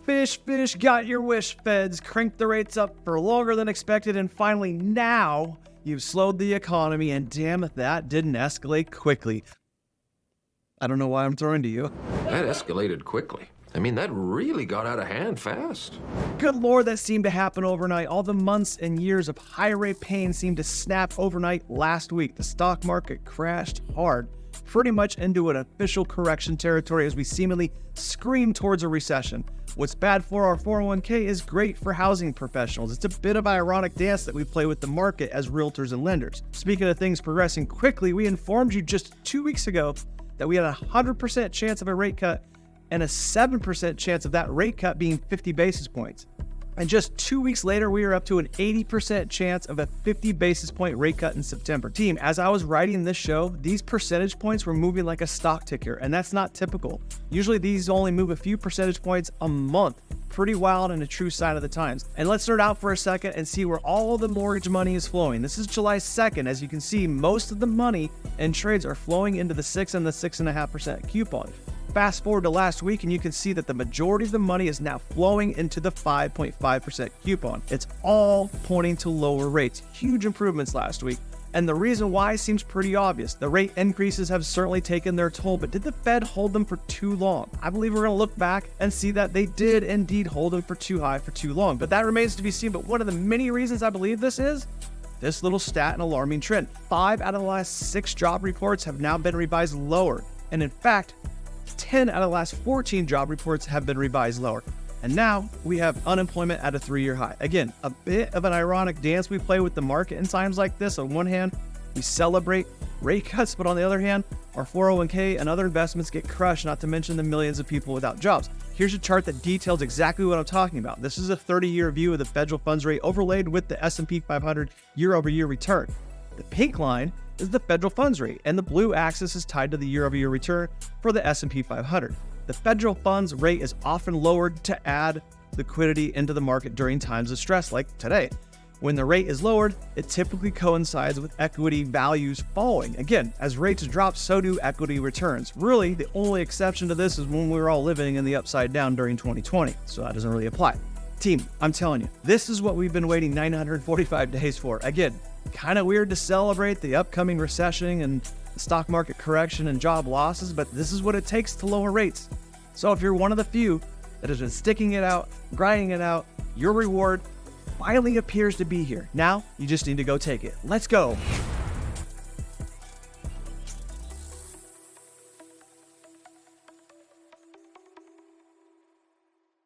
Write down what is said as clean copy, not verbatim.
Fish, got your wish, feds. Cranked the rates up for longer than expected, and finally now you've slowed the economy, and damn it, that didn't escalate quickly. I don't know why I'm throwing to you. That escalated quickly. I mean, that really got out of hand fast. Good Lord, that seemed to happen overnight. All the months and years of high rate pain seemed to snap overnight last week. The stock market crashed hard, pretty much into an official correction territory as we seemingly scream towards a recession. What's bad for our 401k is great for housing professionals. It's a bit of an ironic dance that we play with the market as realtors and lenders. Speaking of things progressing quickly, we informed you just 2 weeks ago that we had a 100% chance of a rate cut and a 7% chance of that rate cut being 50 basis points. And just 2 weeks later, we are up to an 80% chance of a 50 basis point rate cut in September. Team, as I was writing this show, these percentage points were moving like a stock ticker, and that's not typical. Usually these only move a few percentage points a month. Pretty wild and a true sign of the times. And let's start out for a second and see where all the mortgage money is flowing. This is July 2nd. As you can see, most of the money and trades are flowing into the 6 and the 6.5% coupon. Fast forward to last week and you can see that the majority of the money is now flowing into the 5.5% coupon. It's all pointing to lower rates. Huge improvements last week. And the reason why seems pretty obvious. The rate increases have certainly taken their toll, but did the Fed hold them for too long? I believe we're going to look back and see that they did indeed hold them for too high for too long. But that remains to be seen. But one of the many reasons I believe this is this little stat and alarming trend. 5 out of the last 6 job reports have now been revised lower. And in fact, 10 out of the last 14 job reports have been revised lower. And now we have unemployment at a 3-year high. Again, a bit of an ironic dance we play with the market in times like this. On one hand, we celebrate rate cuts, but on the other hand, our 401k and other investments get crushed, not to mention the millions of people without jobs. Here's a chart that details exactly what I'm talking about. This is a 30-year view of the federal funds rate overlaid with the S&P 500 year-over-year return. The pink line is the federal funds rate, and the blue axis is tied to the year-over-year return for the S&P 500. The federal funds rate is often lowered to add liquidity into the market during times of stress like today. When the rate is lowered, it typically coincides with equity values falling. Again, as rates drop, so do equity returns. Really, the only exception to this is when we were all living in the upside down during 2020, so that doesn't really apply. Team, I'm telling you, this is what we've been waiting 945 days for. Again, kind of weird to celebrate the upcoming recession and the stock market correction and job losses, but this is what it takes to lower rates. So if you're one of the few that has been sticking it out, grinding it out, your reward finally appears to be here. Now, you just need to go take it. Let's go.